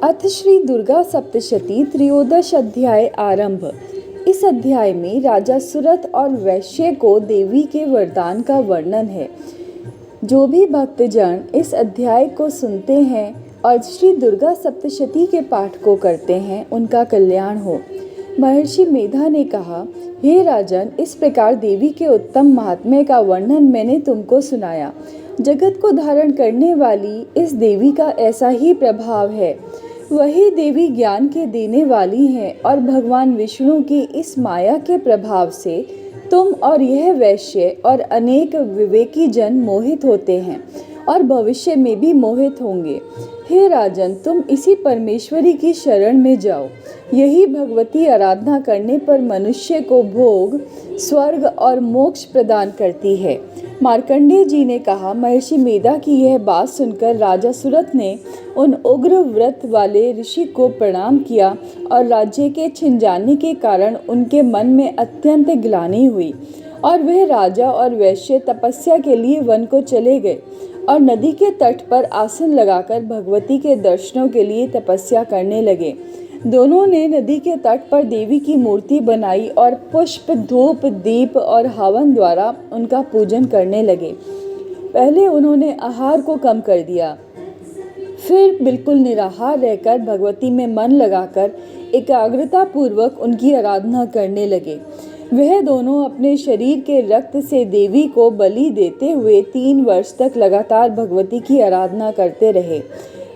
अथ श्री दुर्गा सप्तशती त्रयोदश अध्याय आरंभ। इस अध्याय में राजा सुरथ और वैश्य को देवी के वरदान का वर्णन है। जो भी भक्तजन इस अध्याय को सुनते हैं और श्री दुर्गा सप्तशती के पाठ को करते हैं, उनका कल्याण हो। महर्षि मेधा ने कहा, हे राजन, इस प्रकार देवी के उत्तम महात्म्य का वर्णन मैंने तुमको सुनाया। जगत को धारण करने वाली इस देवी का ऐसा ही प्रभाव है। वही देवी ज्ञान के देने वाली हैं और भगवान विष्णु की इस माया के प्रभाव से तुम और यह वैश्य और अनेक विवेकी जन मोहित होते हैं और भविष्य में भी मोहित होंगे। हे राजन, तुम इसी परमेश्वरी की शरण में जाओ। यही भगवती आराधना करने पर मनुष्य को भोग, स्वर्ग और मोक्ष प्रदान करती है। मार्कंडेय जी ने कहा, महर्षि मेधा की यह बात सुनकर राजा सुरथ ने उन उग्र व्रत वाले ऋषि को प्रणाम किया और राज्य के छिन जाने के कारण उनके मन में अत्यंत ग्लानि हुई और वह राजा और वैश्य तपस्या के लिए वन को चले गए और नदी के तट पर आसन लगाकर भगवती के दर्शनों के लिए तपस्या करने लगे। दोनों ने नदी के तट पर देवी की मूर्ति बनाई और पुष्प, धूप, दीप और हवन द्वारा उनका पूजन करने लगे। पहले उन्होंने आहार को कम कर दिया, फिर बिल्कुल निराहार रहकर भगवती में मन लगाकर एकाग्रता पूर्वक उनकी आराधना करने लगे। वह दोनों अपने शरीर के रक्त से देवी को बलि देते हुए 3 वर्ष तक लगातार भगवती की आराधना करते रहे।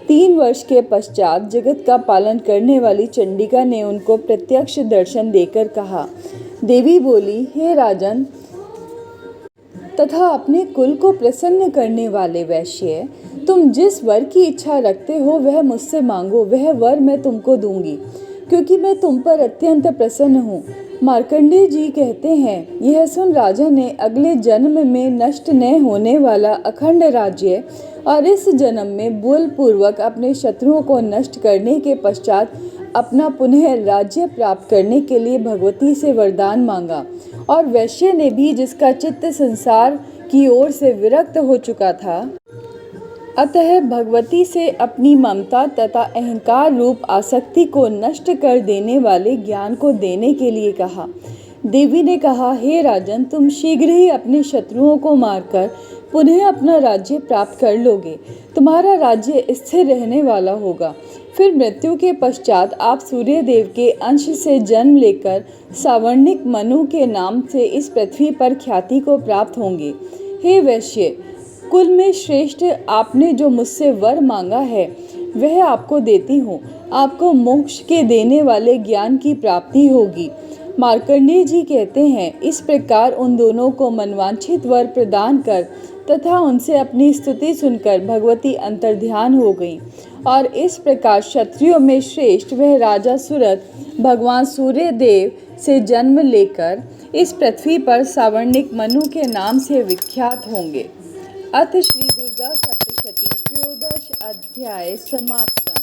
3 वर्ष के पश्चात जगत का पालन करने वाली चंडिका ने उनको प्रत्यक्ष दर्शन देकर कहा। देवी बोली, हे राजन तथा अपने कुल को प्रसन्न करने वाले वैश्य, तुम जिस वर की इच्छा रखते हो वह मुझसे मांगो, वह वर मैं तुमको दूंगी, क्योंकि मैं तुम पर अत्यंत प्रसन्न हूँ। मार्कंडेय जी कहते हैं, यह सुन राजा ने अगले जन्म में नष्ट न होने वाला अखंड राज्य और इस जन्म में बलपूर्वक अपने शत्रुओं को नष्ट करने के पश्चात अपना पुनः राज्य प्राप्त करने के लिए भगवती से वरदान मांगा। और वैश्य ने भी, जिसका चित्त संसार की ओर से विरक्त हो चुका था, अतः भगवती से अपनी ममता तथा अहंकार रूप आसक्ति को नष्ट कर देने वाले ज्ञान को देने के लिए कहा। देवी ने कहा, हे राजन, तुम शीघ्र ही अपने शत्रुओं को मारकर पुनः अपना राज्य प्राप्त कर लोगे। तुम्हारा राज्य स्थिर रहने वाला होगा। फिर मृत्यु के पश्चात आप सूर्य देव के अंश से जन्म लेकर सावर्णिक मनु के नाम से इस पृथ्वी पर ख्याति को प्राप्त होंगे। हे वैश्य, कुल में श्रेष्ठ, आपने जो मुझसे वर मांगा है वह आपको देती हूँ। आपको मोक्ष के देने वाले ज्ञान की प्राप्ति होगी। मार्कंडेय जी कहते हैं, इस प्रकार उन दोनों को मनवांछित वर प्रदान कर तथा उनसे अपनी स्तुति सुनकर भगवती अंतर्ध्यान हो गई। और इस प्रकार क्षत्रियों में श्रेष्ठ वह राजा सुरथ भगवान सूर्य देव से जन्म लेकर इस पृथ्वी पर सावर्णिक मनु के नाम से विख्यात होंगे। अथ श्री दुर्गा सप्तशती त्रयोदश अध्याय समाप्त।